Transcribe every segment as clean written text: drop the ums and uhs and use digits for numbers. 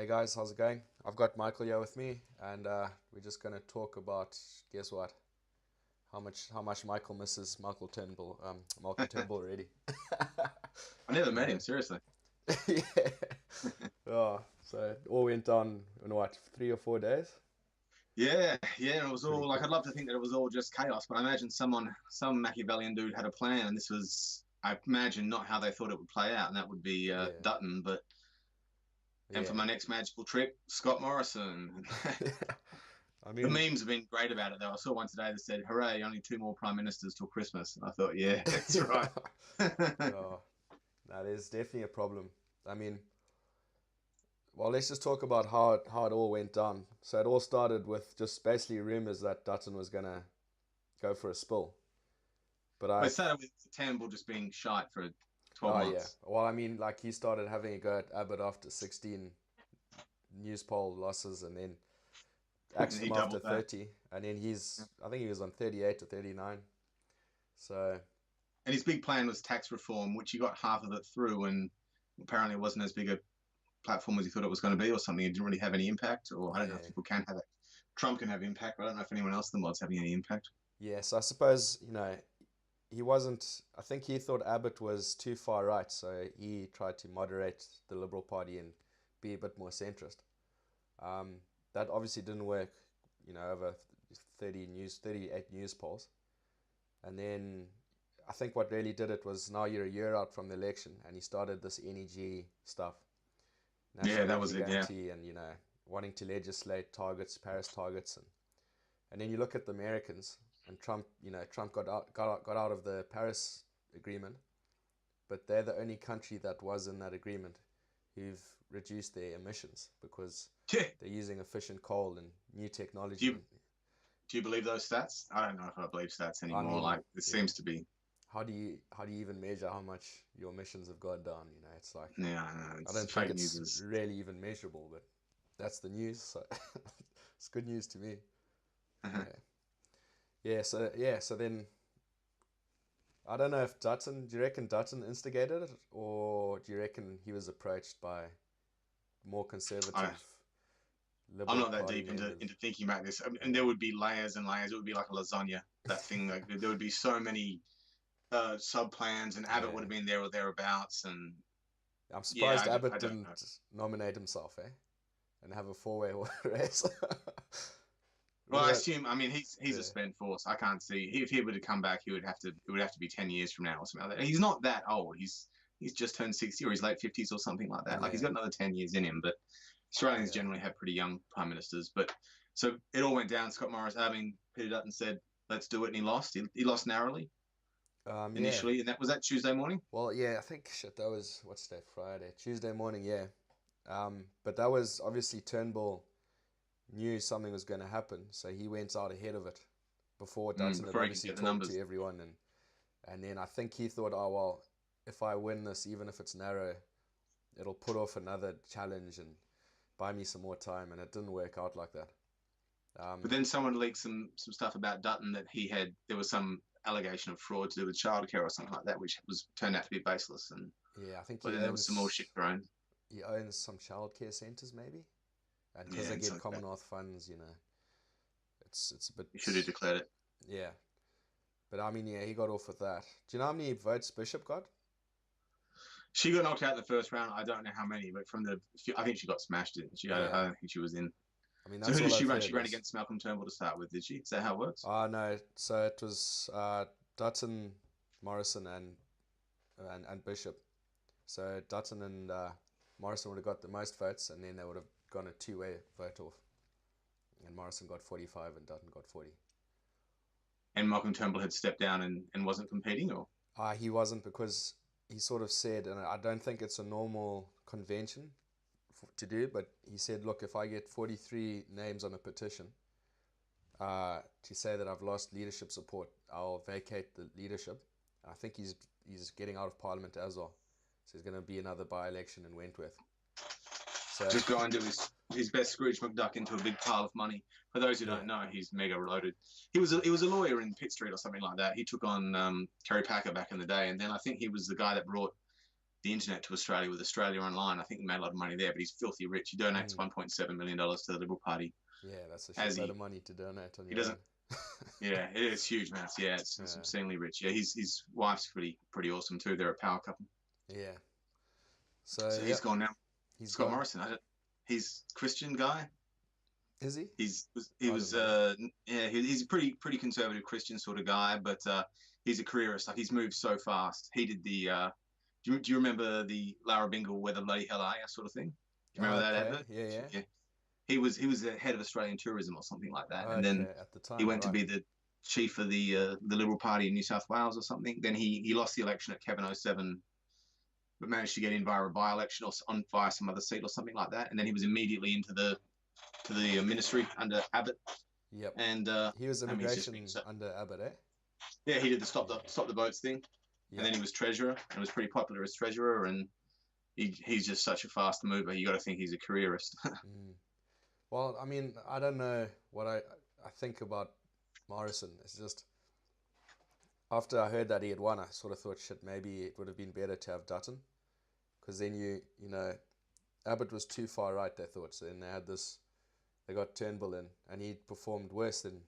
Hey guys, how's it going? I've got Michael here with me, and we're just gonna talk about guess what? How much Michael misses Malcolm Turnbull already. I never met Yeah, him, seriously. yeah. Oh, so it all went down in what, 3 or 4 days? Yeah, yeah, and it was Pretty all like I'd quick. love to think that it was all just chaos, but I imagine some Machiavellian dude had a plan, and this was, I imagine, not how they thought it would play out, and that would be Yeah, Dutton. But and for yeah. my next magical trip, Scott Morrison. I The mean, memes have been great about it, though. I saw one today that said, "Hooray! Only two more prime ministers till Christmas." And I thought, yeah, that's right. oh, no, there's definitely a problem. I mean, well, let's just talk about how it all went down. So it all started with just basically rumors that Dutton was gonna go for a spill. But Well, I, it started with Turnbull just being shite for 12 oh yeah. months, Well, I mean, like he started having a go at Abbott after 16 news poll losses, and then and axed he him after doubled that. 30, and then I think he was on 38 or 39. So And his big plan was tax reform, which he got half of it through, and apparently it wasn't as big a platform as he thought it was going to be, or something. It didn't really have any impact, or I don't know if yeah, people can have it. Trump can have impact, but I don't know if anyone else in the mod's having any impact. yeah. So I suppose he wasn't. I think he thought Abbott was too far right, so he tried to moderate the Liberal Party and be a bit more centrist. That obviously didn't work. Over 38 news polls. And then I think what really did it was now you're a year out from the election, and he started this NEG stuff, Yeah, National that Energy was it. Yeah, Guarantee, and wanting to legislate targets, Paris targets, and then you look at the Americans, and Trump got out of the Paris agreement, but they're the only country that was in that agreement who've reduced their emissions because yeah. they're using efficient coal and new Do technology. you do you believe those stats? I don't know if I believe stats I anymore. mean, Like it yeah, seems to be. how do you even measure how much your emissions have gone down? It's like Yeah, I know. I It's don't think fake news. it's Is really even measurable, but that's the news, so it's good news to me. Yeah, yeah. So then I don't know if Dutton. Do you reckon Dutton instigated it, or do you reckon he was approached by more I conservative I'm Liberal not that Party deep into members? into thinking about this, and there Yeah, would be layers and layers. It would be like a lasagna. That thing, like there would be so many sub plans, and Abbott would have yeah. been there or thereabouts, and I'm yeah, surprised I Abbott don't know. didn't nominate himself, and have a four-way race. What Well, I about? assume. I mean, he's a Yeah, spent force. I can't see if he were to come back, he would have to. It would have to be 10 years from now or something like that. He's not that old. He's just turned 60 or he's late 50s or something like that. Like he's yeah. got another 10 years in him. But Australians Yeah. generally have pretty young prime ministers. But so it all went down. Scott Morris. I mean, Peter Dutton said, "Let's do it," and he lost. He lost narrowly Yeah. initially, and that was that Tuesday morning. Well, yeah, I think shit, that was what's today, Friday, Tuesday morning, yeah. But that was obviously Turnbull knew something was going to happen, so he went out ahead of it before Dutton had Before he could obviously get the talked to numbers. everyone, and then I think he thought, oh well, if I win this, even if it's narrow, it'll put off another challenge and buy me some more time, and it didn't work out like that. But Um, then someone leaked some stuff about Dutton that he had. There was some allegation of fraud to do with childcare or something like that, which was turned out to be baseless. And yeah, I think but he then there was some more owns shit thrown. he owns some childcare centers maybe, and because Yeah, they and get so that Commonwealth funds, it's a he should have bit, declared it. yeah. But I mean, yeah, he got off with that. Do you know how many votes Bishop got? She got knocked out in the first round. I don't know how many, but I think she got smashed in. I Yeah, don't think she was in. I mean So that's who did all she I've run? heard She ran is. against Malcolm Turnbull to start with, did she? Is that how it works? Oh no, so it was Dutton, Morrison, and Bishop. So Dutton and Morrison would have got the most votes, and then they would have gone a two-way vote off, and Morrison got 45 and Dutton got 40. And Malcolm Turnbull had stepped down and wasn't competing, or He wasn't because he sort of said, and I don't think it's a normal convention to do, but he said, look, if I get 43 names on a petition to say that I've lost leadership support, I'll vacate the leadership. I think he's getting out of Parliament as well, so there's going to be another by-election in Wentworth. So just go and do his best Scrooge McDuck into a big pile of money. For those who don't yeah, know, he's mega loaded. He was a lawyer in Pitt Street or something like that. He took on Kerry Packer back in the day, and then I think he was the guy that brought the internet to Australia with Australia Online. I think he made a lot of money there, but he's filthy rich. He donates $1.7 million to the Liberal Party. Yeah, that's a As shitload of money to donate on he your own. doesn't. Yeah, it is huge, man. Yeah, it's obscenely rich. Yeah, his wife's pretty awesome too. They're a power couple. Yeah. So he's gone now. Scott gone. Morrison. He's Christian guy. Is he? He's he's a pretty conservative Christian sort of guy, but he's a careerist. Like, he's moved so fast. He did the do you remember the Lara Bingle "Where the Bloody Hell Are You" sort of thing? Do you remember that advert? Yeah. He was the head of Australian tourism or something like that, and then at the time, he went to be the chief of the Liberal Party in New South Wales or something. Then he lost the election at Kevin 07, but managed to get in via a by-election or via some other seat or something like that. And then he was immediately into the ministry under Abbott. Yep. And he was immigration under Abbott, eh? Yeah, he did the stop the boats thing. Yep. And then he was treasurer, and was pretty popular as treasurer. And he's just such a fast mover. You got to think he's a careerist. Well, I mean, I don't know what I think about Morrison. It's just, after I heard that he had won, I sort of thought, shit, maybe it would have been better to have Dutton, because then you know, Abbott was too far right, they thought. So then they got Turnbull in, and he performed worse than,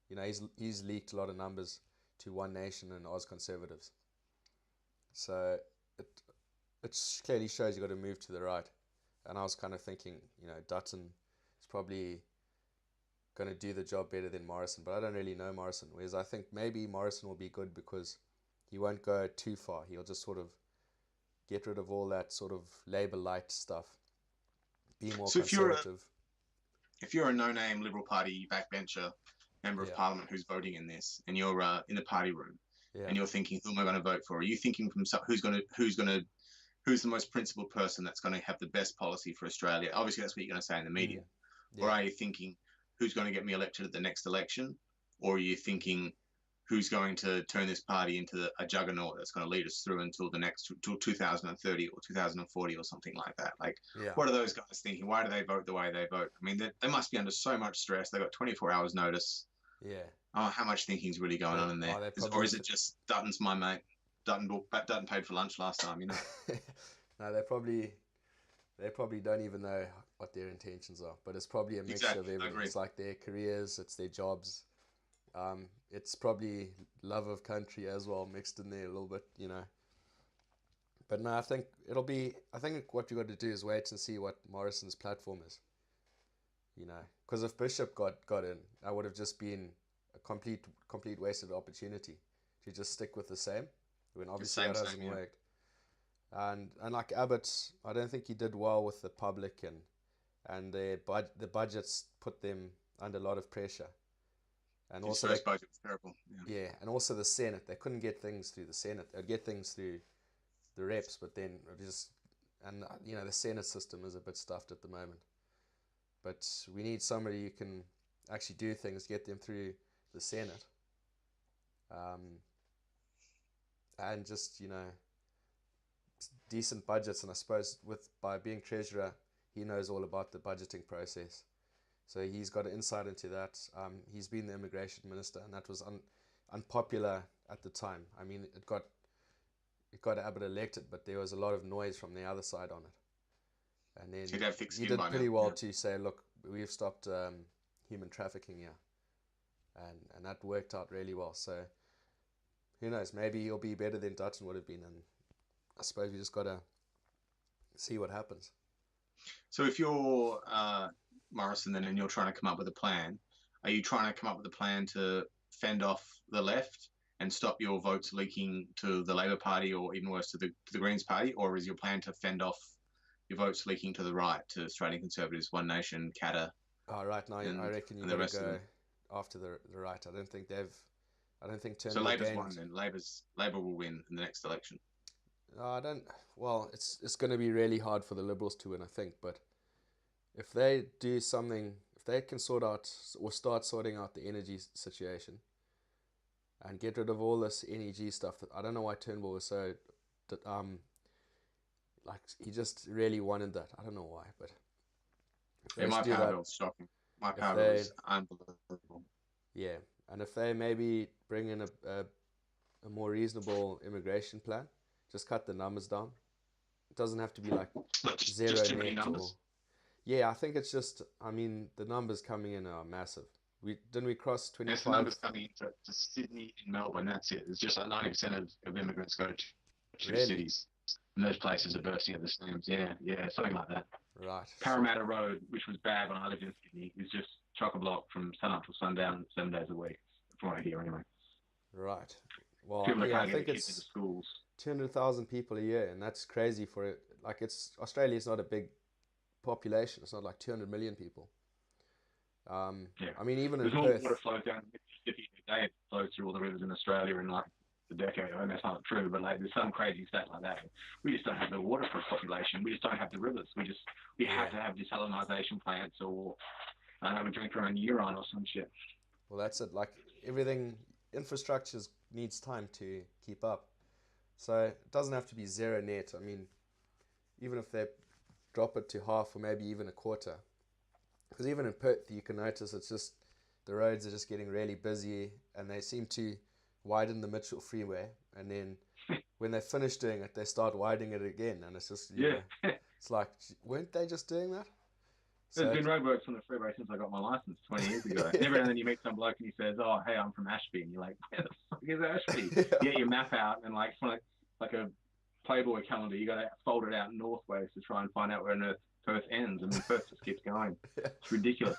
you know, he's leaked a lot of numbers to One Nation and Oz Conservatives. So it clearly shows you got to move to the right. And I was kind of thinking, you know, Dutton is probably going to do the job better than Morrison, but I don't really know Morrison. Whereas I think maybe Morrison will be good because he won't go too far. He'll just sort of get rid of all that sort of Labour light stuff, be more conservative. If you're a no-name Liberal Party backbencher member of Parliament who's voting in this, and you're in the party room, and you're thinking, who am I going to vote for? Are you thinking from who's the most principled person that's going to have the best policy for Australia? Obviously, that's what you're going to say in the media. Or are you thinking, who's going to get me elected at the next election? Or are you thinking, who's going to turn this party into a juggernaut that's going to lead us through until 2030 or 2040 or something like that? Like, what are those guys thinking? Why do they vote the way they vote? I mean, they must be under so much stress. They've got 24 hours notice. Yeah. Oh, how much thinking's really going on in there? Or is it just Dutton's my mate? Dutton paid for lunch last time, you know? No, they probably don't even know what their intentions are. But it's probably a mixture of everything. It's like their careers, it's their jobs. It's probably love of country as well mixed in there a little bit, you know. But no, I think what you got to do is wait and see what Morrison's platform is, you know. Because if Bishop got in, that would have just been a complete wasted opportunity to just stick with the same, when obviously that hasn't worked. And like Abbott, I don't think he did well with the public, and the budgets put them under a lot of pressure. And his first budget was terrible. Yeah, and also the Senate. They couldn't get things through the Senate. They'd get things through the reps, but then you know, the Senate system is a bit stuffed at the moment. But we need somebody who can actually do things, get them through the Senate. And just, you know, decent budgets. And I suppose by being treasurer, he knows all about the budgeting process. So he's got an insight into that. He's been the immigration minister, and that was unpopular at the time. I mean, it got Abbott elected, but there was a lot of noise from the other side on it. And then he did pretty well to say, look, we've stopped human trafficking here. And that worked out really well. So who knows? Maybe he'll be better than Dutton would have been. And I suppose we just got to see what happens. So if you're Morrison then, and you're trying to come up with a plan, are you trying to come up with a plan to fend off the left and stop your votes leaking to the Labor Party, or even worse, to the Greens Party? Or is your plan to fend off your votes leaking to the right, to Australian Conservatives, One Nation, Katter? Right now, I reckon you're going to go after the right. I don't think Turnbull. So Labor's won then. Labor will win in the next election. Well, it's going to be really hard for the Liberals to win, I think. But if they do something, if they can sort out or start sorting out the energy situation and get rid of all this NEG stuff, I don't know why Turnbull was so, like, he just really wanted that. I don't know why, but my power bill was shocking. My power bill was unbelievable. Yeah, and if they maybe bring in a more reasonable immigration plan, just cut the numbers down, It doesn't have to be like zero just too many net or. numbers. Yeah, I think it's just. I mean, the numbers coming in are massive. We cross There's the 25. numbers coming into Sydney and Melbourne. That's it. It's just like 90% of immigrants go to two Really? cities, and those places are bursting at the seams. Yeah, yeah, something like that. Right. Parramatta Road, which was bad when I lived in Sydney, is just chock a block from sun up till sundown, 7 days a week. From what I hear, anyway. Right. Well, People that yeah, I can't get think their kids into it's schools. 200,000 people a year, and that's crazy for it. Like, it's Australia's not a big population. It's not like 200 million people. Yeah. I mean, even in There's more Perth. water flows down the Mississippi a day. It flows through all the rivers in Australia in like a decade. I mean, that's not true, but like there's some crazy stat like that. We just don't have the water for a population. We just don't have the rivers. We have to have desalinization plants, or we drink our own urine or some shit. Well, that's it. Like everything, infrastructure needs time to keep up. So it doesn't have to be zero net. I mean, even if they drop it to half or maybe even a quarter. Because even in Perth, you can notice it's just the roads are just getting really busy, and they seem to widen the Mitchell Freeway, and then when they finish doing it, they start widening it again, and it's just it's like, weren't they just doing that? There's been roadworks on the freeway since I got my license 20 years ago. And every now and then you meet some bloke and he says, "Oh, hey, I'm from Ashby," and you're like, "Where the fuck is Ashby?" Yeah. You get your map out, and like a Playboy calendar, you got to fold it out northways to try and find out where on earth Perth ends. I mean, Perth just keeps going. It's ridiculous.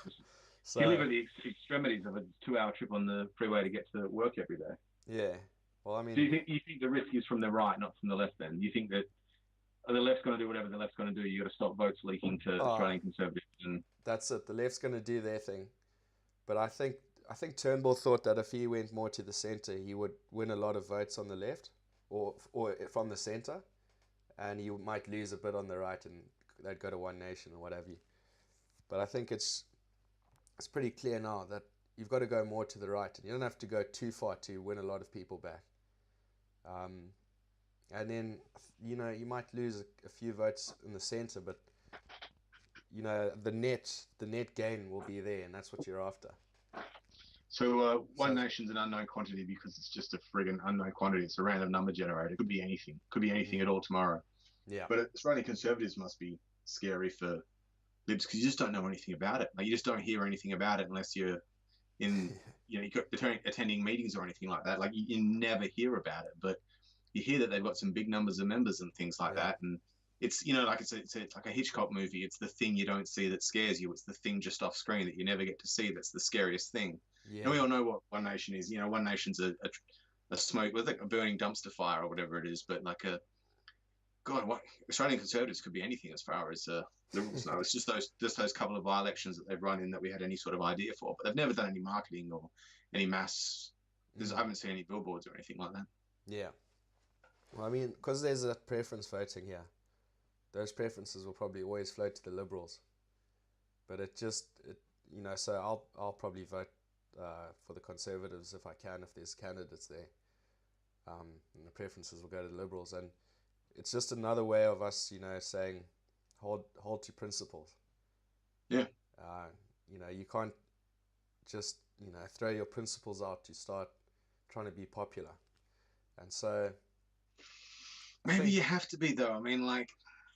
So, you live at the extremities of a 2-hour trip on the freeway to get to work every day. Yeah. Well, I mean, so you think the risk is from the right, not from the left? Then you think that the left's going to do whatever the left's going to do. You got to stop votes leaking to Australian Conservatives. And that's it. The left's going to do their thing, but I think Turnbull thought that if he went more to the centre, he would win a lot of votes on the left, or from the centre, and he might lose a bit on the right, and they'd go to One Nation or what have you. But I think it's pretty clear now that you've got to go more to the right, and you don't have to go too far to win a lot of people back. And then, you might lose a few votes in the centre, but, the net gain will be there, and that's what you're after. So One Nation's an unknown quantity because it's just a friggin' unknown quantity. It's a random number generator. It could be anything. Could be anything at all tomorrow. Yeah. But Australian Conservatives must be scary for Libs because you just don't know anything about it. Like, you just don't hear anything about it unless you're in, you're attending meetings or anything like that. Like, you never hear about it, but you hear that they've got some big numbers of members and things like that. And it's, like it's like a Hitchcock movie. It's the thing you don't see that scares you. It's the thing just off screen that you never get to see. That's the scariest thing. Yeah. And we all know what One Nation is. One Nation's a smoke, with like a burning dumpster fire or whatever it is. But like what Australian Conservatives could be anything as far as Liberals know. It's just those couple of by-elections that they've run in that we had any sort of idea for. But they've never done any marketing or any mass. I haven't seen any billboards or anything like that. Yeah. Well, I mean, because there's a preference voting here, those preferences will probably always flow to the Liberals. But so I'll probably vote for the Conservatives if I can, if there's candidates there. And the preferences will go to the Liberals. And it's just another way of us, saying, hold to principles. Yeah. You can't just, throw your principles out to start trying to be popular. And so... Maybe you have to be, though. I mean, like,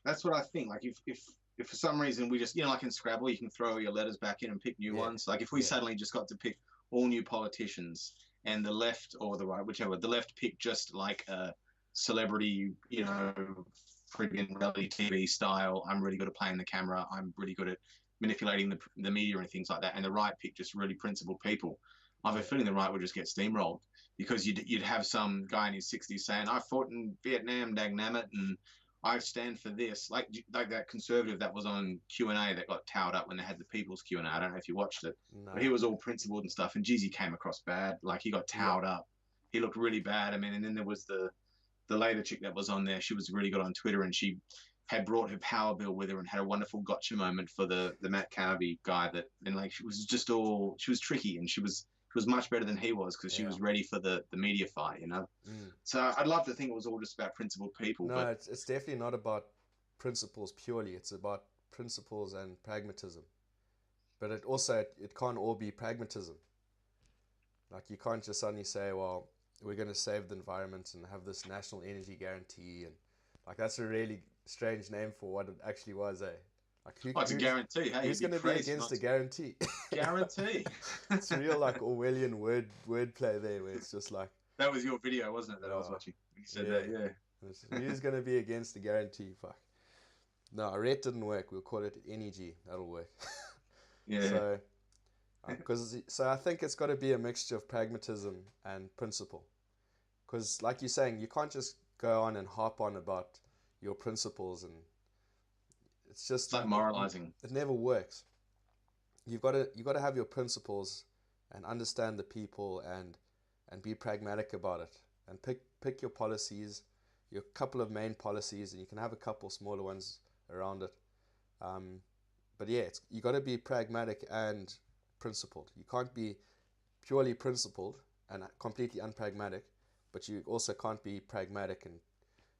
that's what I think. Like, if for some reason we just, like in Scrabble, you can throw your letters back in and pick new ones. Like, if we suddenly just got to pick all new politicians and the left or the right, whichever, the left picked just like a celebrity, friggin' reality TV style. I'm really good at playing the camera. I'm really good at manipulating the media and things like that. And the right picked just really principled people. I have a feeling the right would just get steamrolled. Because you'd have some guy in his 60s saying, "I fought in Vietnam, dagnammit, and I stand for this." Like that conservative that was on Q&A that got towed up when they had the People's Q&A. I don't know if you watched it. No. But he was all principled and stuff. And geez, he came across bad. Like, he got towed up. He looked really bad. I mean, and then there was the Labour chick that was on there. She was really good on Twitter, and she had brought her power bill with her and had a wonderful gotcha moment for the Matt Carvey guy. And like, she was tricky, and she was much better than he was because she was ready for the media fight, So I'd love to think it was all just about principled people. No, but it's definitely not about principles purely. It's about principles and pragmatism. But it can't all be pragmatism. Like, you can't just suddenly say, we're going to save the environment and have this national energy guarantee. And like, that's a really strange name for what it actually was, eh? Like it's a guarantee. Hey, who's going to be against a guarantee? Guarantee. It's real like Orwellian wordplay there, where it's just like that was your video, wasn't it? That I was watching. You said that, yeah. Who's going to be against the guarantee? Fuck. No, ret didn't work. We'll call it NEG. That'll work. Yeah. So I think it's got to be a mixture of pragmatism and principle. Because, like you're saying, you can't just go on and harp on about your principles, and it's just like moralizing. It never works. You've got to have your principles and understand the people and be pragmatic about it, and pick your policies, your couple of main policies, and you can have a couple smaller ones around it. But yeah, you got to be pragmatic and principled. You can't be purely principled and completely unpragmatic, but you also can't be pragmatic, and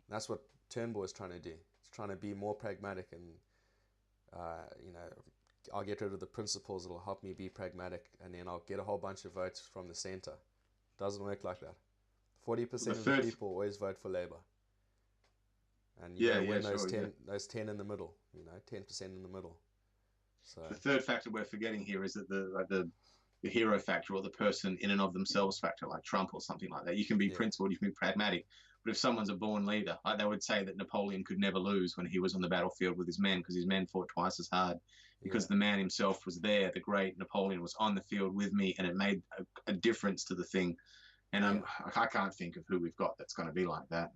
that's what Turnbull is trying to do. He's trying to be more pragmatic, and I'll get rid of the principles. It'll help me be pragmatic, and then I'll get a whole bunch of votes from the centre. Doesn't work like that. 40% of the people always vote for Labour, and you win those 10 in the middle. 10% in the middle. So the third factor we're forgetting here is that the hero factor, or the person in and of themselves factor, like Trump or something like that. You can be principled, you can be pragmatic, but if someone's a born leader, like they would say that Napoleon could never lose when he was on the battlefield with his men, because his men fought twice as hard, because the man himself was there. The great Napoleon was on the field with me, and it made a difference to the thing. And I can't think of who we've got that's going to be like that.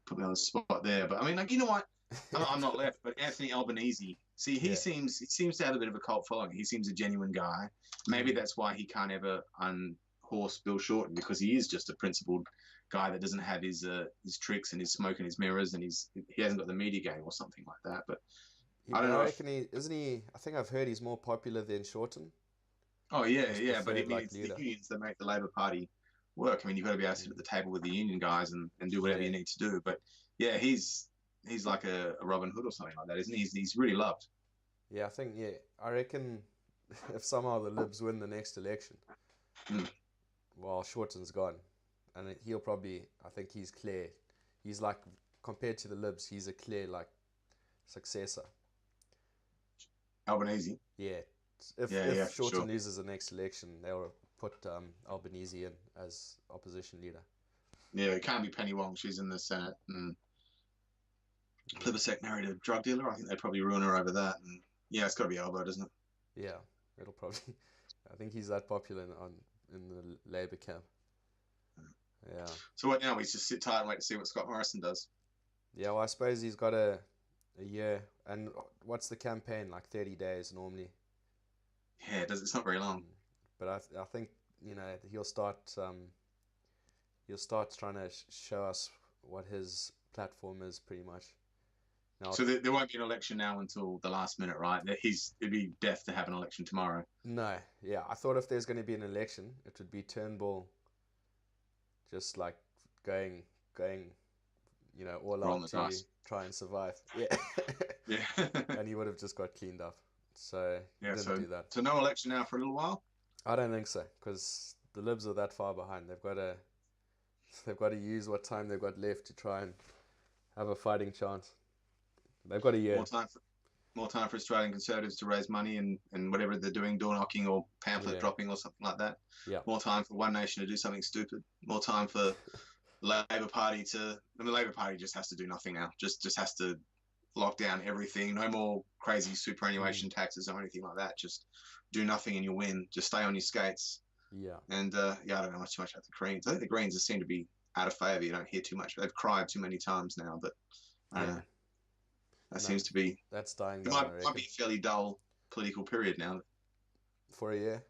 Put me on the spot there, but I mean, like, you know what? I'm not left, but Anthony Albanese. See, he seems to have a bit of a cult following. He seems a genuine guy. Maybe that's why he can't ever unhorse Bill Shorten, because he is just a principled guy that doesn't have his tricks and his smoke and his mirrors, and he hasn't got the media game or something like that. But I don't know. I reckon isn't he? I think I've heard he's more popular than Shorten. Oh yeah, but it's the unions that make the Labour Party work. I mean, you've got to be able to sit at the table with the union guys and do whatever you need to do. But yeah, he's like a Robin Hood or something like that, isn't he? He's really loved. Yeah, I reckon if somehow the Libs win the next election, while Shorten's gone, and he'll probably, I think he's clear. He's like, compared to the Libs, he's a clear like successor. Albanese. Yeah. If Shorten loses the next election, they'll put Albanese in as opposition leader. Yeah, it can't be Penny Wong. She's in the Senate, and Plibersek married a drug dealer. I think they'd probably ruin her over that. And yeah, it's got to be Albo, doesn't it? Yeah, it'll probably. I think he's that popular in the Labour camp. Yeah. So what now? We just sit tight and wait to see what Scott Morrison does. Yeah, well, I suppose he's got a year. And what's the campaign, like 30 days normally? Yeah, it's not very long. But I think he'll start trying to show us what his platform is, pretty much. Now, so there won't be an election now until the last minute, right? It'd be death to have an election tomorrow. No, yeah, I thought if there's going to be an election, it would be Turnbull, just like going, all out to try and survive. Yeah, yeah, and he would have just got cleaned up. So he didn't do that. So no election now for a little while. I don't think so, because the Libs are that far behind. They've got to use what time they've got left to try and have a fighting chance. They've got a year. More time for Australian Conservatives to raise money and whatever they're doing, door knocking or pamphlet dropping or something like that. Yeah. More time for One Nation to do something stupid. More time for the Labor Party the Labor Party just has to do nothing now. Just has to lock down everything. No more crazy superannuation taxes or anything like that. Just do nothing and you'll win. Just stay on your skates. Yeah. And I don't know too much about the Greens. I think the Greens seem to be out of favour. You don't hear too much. They've cried too many times now, but I don't know. That seems to be. That's dying down. It might be a fairly dull political period now. For a year?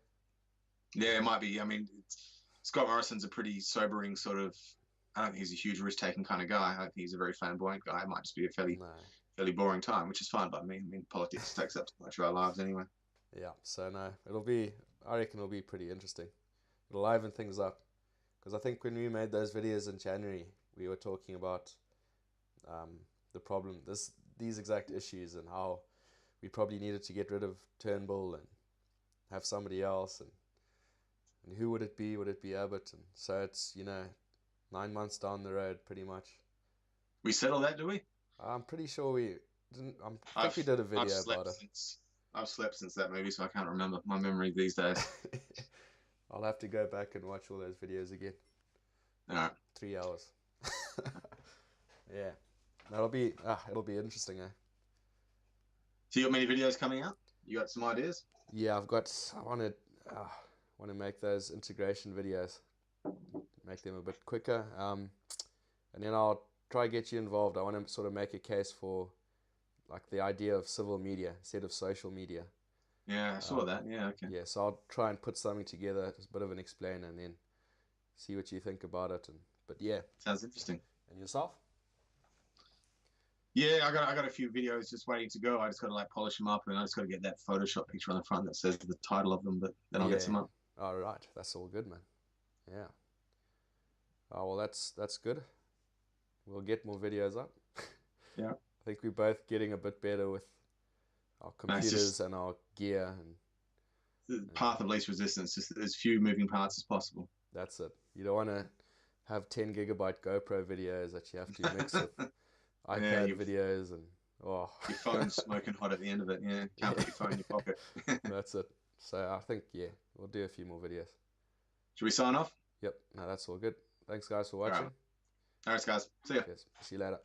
Yeah, it might be. I mean, Scott Morrison's a pretty sobering sort of. I don't think he's a huge risk-taking kind of guy. I think he's a very flamboyant guy. It might just be a fairly boring time, which is fine by me. I mean, politics takes up too much of our lives anyway. Yeah, so no, I reckon it'll be pretty interesting. It'll liven things up. Because I think when we made those videos in January, we were talking about the problem, these exact issues, and how we probably needed to get rid of Turnbull and have somebody else, and who would it be? Would it be Abbott? And so it's 9 months down the road, pretty much. We settled that, do we? I'm pretty sure we didn't. I think we did a video about it. I've slept since that movie, so I can't remember my memory these days. I'll have to go back and watch all those videos again. All right. 3 hours. Yeah, it'll be interesting, eh? So you got many videos coming out? You got some ideas? Yeah, I want to make those integration videos, make them a bit quicker, and then I'll try get you involved. I want to sort of make a case for like the idea of civil media instead of social media. Yeah, I saw that. Yeah, okay. Yeah, so I'll try and put something together, just a bit of an explainer, and then see what you think about it. But yeah, sounds interesting. And yourself? Yeah, I got a few videos just waiting to go. I just got to like polish them up, and I just got to get that Photoshop picture on the front that says the title of them. But then I'll get some up. All right, that's all good, man. Yeah. Oh well, that's good. We'll get more videos up. Yeah. I think we're both getting a bit better with our computers and our gear and the path of least resistance. Just as few moving parts as possible. That's it. You don't want to have 10 gigabyte GoPro videos that you have to mix with iPad videos and your phone's smoking hot at the end of it. Yeah, can't put your phone in your pocket. That's it. So I think we'll do a few more videos. Should we sign off? Yep. No, that's all good. Thanks guys for watching. All right guys. See ya. Cheers. See you later.